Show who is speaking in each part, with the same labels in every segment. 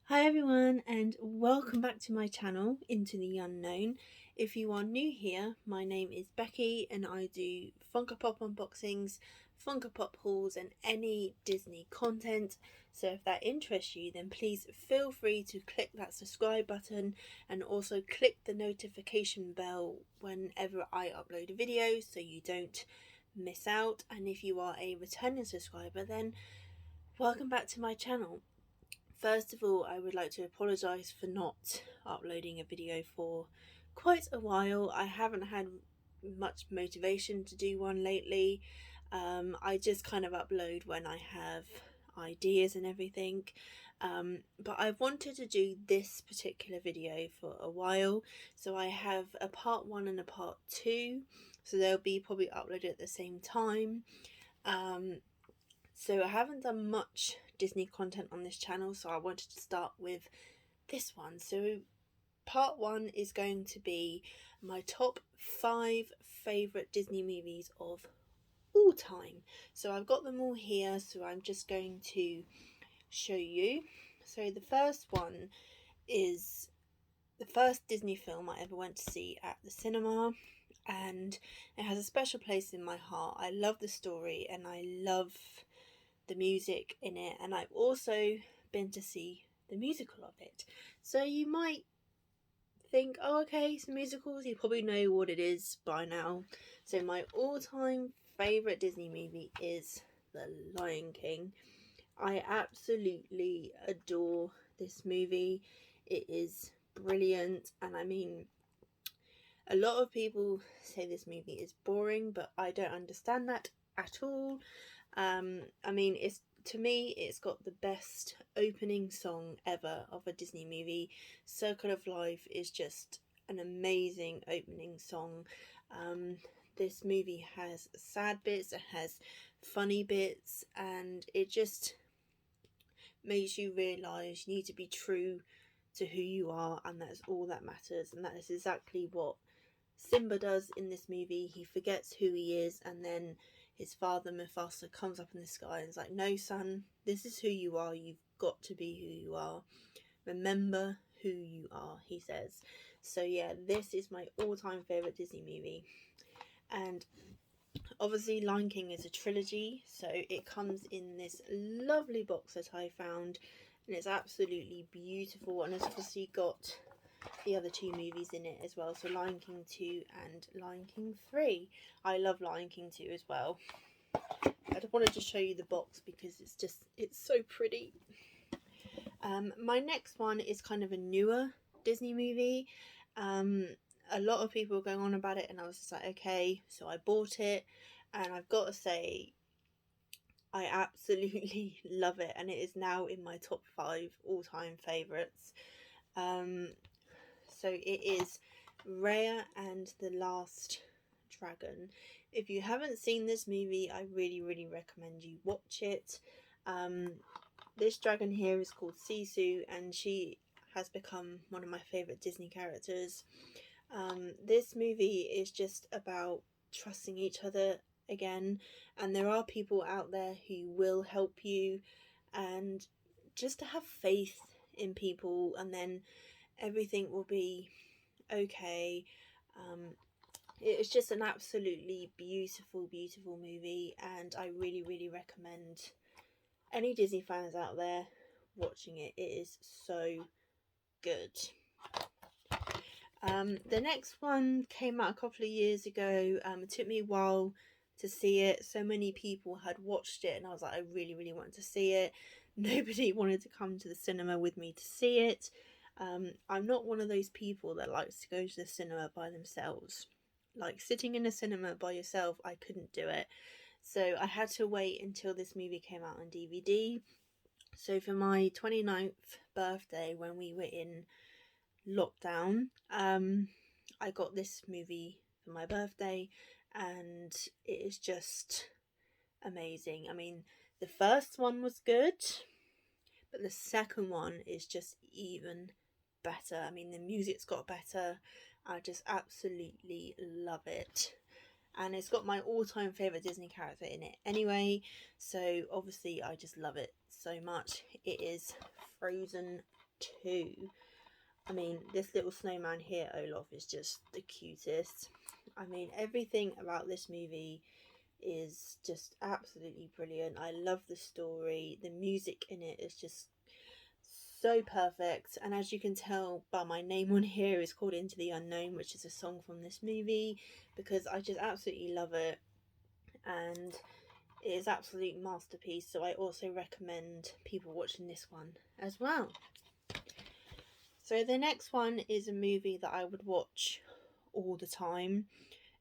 Speaker 1: Hi everyone and welcome back to my channel Into the Unknown. If you are new here, my name is Becky and I do Funko Pop unboxings, Funko Pop hauls and any Disney content. So if that interests you, then please feel free to click that subscribe button and also click the notification bell whenever I upload a video so you don't miss out. And if you are a returning subscriber, then welcome back to my channel. First of all, I would like to apologise for not uploading a video for quite a while. I haven't had much motivation to do one lately. I just kind of upload when I have ideas and everything. But I wanted to do this particular video for a while. So I have a part 1 and a part 2. So they'll be probably uploaded at the same time. So I haven't done much Disney content on this channel, so I wanted to start with this one. So part 1 is going to be my top 5 favourite Disney movies of all time. So I've got them all here, so I'm just going to show you. So the first one is the first Disney film I ever went to see at the cinema, and it has a special place in my heart. I love the story and I love the music in it, and I've also been to see the musical of it. So you might think, oh, okay, some musicals, you probably know what it is by now. So my all-time favourite Disney movie is The Lion King. I absolutely adore this movie. It is brilliant, and I mean, a lot of people say this movie is boring, but I don't understand that at all. I mean, to me, it's got the best opening song ever of a Disney movie. Circle of Life is just an amazing opening song. This movie has sad bits, it has funny bits, and it just makes you realise you need to be true to who you are, and that's all that matters. And that is exactly what Simba does in this movie. He forgets who he is, and then his father Mufasa comes up in the sky and is like, no son, this is who you are, you've got to be who you are, remember who you are, he says. So yeah, this is my all-time favourite Disney movie. And obviously Lion King is a trilogy, so it comes in this lovely box that I found, and it's absolutely beautiful, and it's obviously got the other two movies in it as well, so Lion King 2 and Lion King 3. I love Lion King 2 as well. I just wanted to show you the box because it's so pretty. My next one is kind of a newer Disney movie. A lot of people were going on about it, and I was just like, okay, so I bought it, and I've got to say, I absolutely love it, and it is now in my top 5 all-time favourites. So it is Raya and the Last Dragon. If you haven't seen this movie, I really recommend you watch it. This dragon here is called Sisu, and she has become one of my favourite Disney characters. This movie is just about trusting each other again, and there are people out there who will help you, and just to have faith in people, and then everything will be okay. It's just an absolutely beautiful movie, and I really recommend any Disney fans out there watching it. It is so good. The next one came out a couple of years ago. It took me a while to see it. So many people had watched it, and I was like, I really wanted to see it. Nobody wanted to come to the cinema with me to see it. I'm not one of those people that likes to go to the cinema by themselves. Like, sitting in a cinema by yourself, I couldn't do it. So I had to wait until this movie came out on DVD. So for my 29th birthday, when we were in lockdown, I got this movie for my birthday, and it is just amazing. I mean, the first one was good, but the second one is just even better. I mean, the music's got better. I just absolutely love it. And it's got my all-time favourite Disney character in it anyway, so obviously I just love it so much. It is Frozen 2. I mean, this little snowman here, Olaf, is just the cutest. I mean, everything about this movie is just absolutely brilliant. I love the story. The music in it is just so perfect. And as you can tell by my name on here, it's called Into the Unknown, which is a song from this movie, because I just absolutely love it. And it is absolute masterpiece. So I also recommend people watching this one as well. So the next one is a movie that I would watch all the time.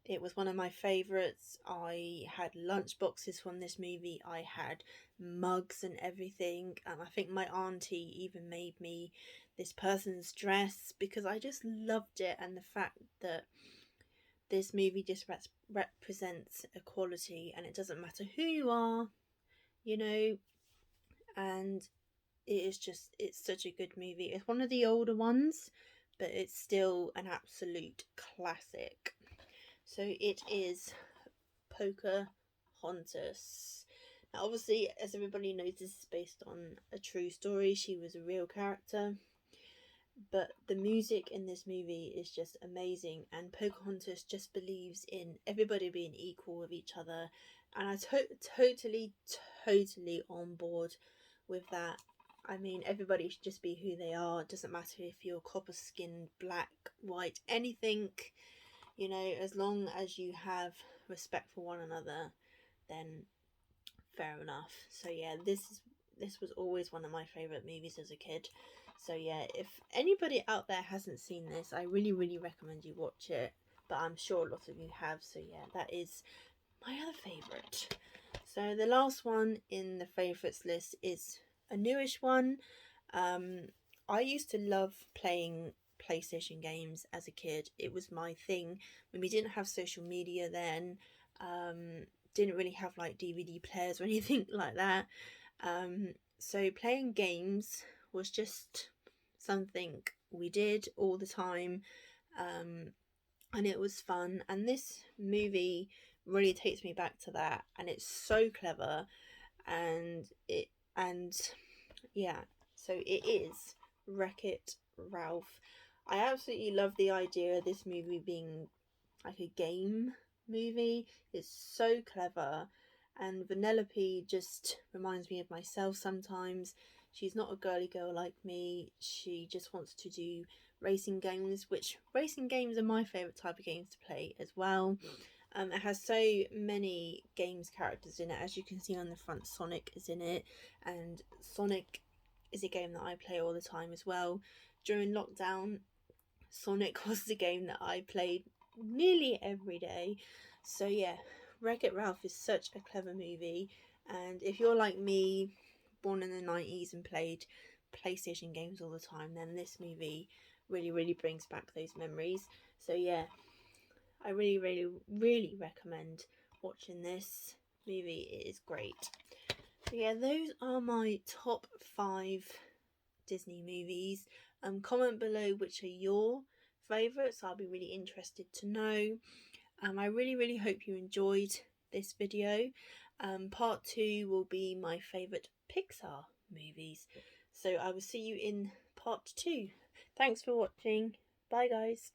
Speaker 1: It was one of my favourites. I had lunch boxes from this movie. I had mugs and everything. And I think my auntie even made me this person's dress because I just loved it. And the fact that this movie just represents equality, and it doesn't matter who you are, you know, and it's such a good movie. It's one of the older ones, but it's still an absolute classic. So it is Pocahontas. Now, obviously, as everybody knows, this is based on a true story. She was a real character. But the music in this movie is just amazing, and Pocahontas just believes in everybody being equal with each other. And I totally on board with that. I mean, everybody should just be who they are. It doesn't matter if you're copper skinned, black, white, anything, you know, as long as you have respect for one another, then fair enough. So yeah, this was always one of my favourite movies as a kid. So yeah, if anybody out there hasn't seen this, I really recommend you watch it. But I'm sure lots of you have. So yeah, that is my other favourite. So the last one in the favourites list is a newish one. I used to love playing PlayStation games as a kid. It was my thing. When we didn't have social media then, didn't really have like DVD players or anything like that. So playing games was just something we did all the time, and it was fun. And this movie really takes me back to that, and it's so clever, and yeah, so it is Wreck-It Ralph. I absolutely love the idea of this movie being like a game movie. It's so clever, and Vanellope just reminds me of myself sometimes. She's not a girly girl like me. She just wants to do racing games, which racing games are my favourite type of games to play as well. It has so many games characters in it. As you can see on the front, Sonic is in it, and Sonic is a game that I play all the time as well. During lockdown, Sonic was the game that I played nearly every day. So yeah, Wreck-It Ralph is such a clever movie, and if you're like me, born in the 90s and played PlayStation games all the time, then this movie really brings back those memories. So yeah, I really recommend watching this movie. It is great. So yeah, those are my top 5 Disney movies. Comment below which are your favourites. I'll be really interested to know. I really hope you enjoyed this video. Part 2 will be my favourite Pixar movies. So I will see you in part 2. Thanks for watching. Bye guys.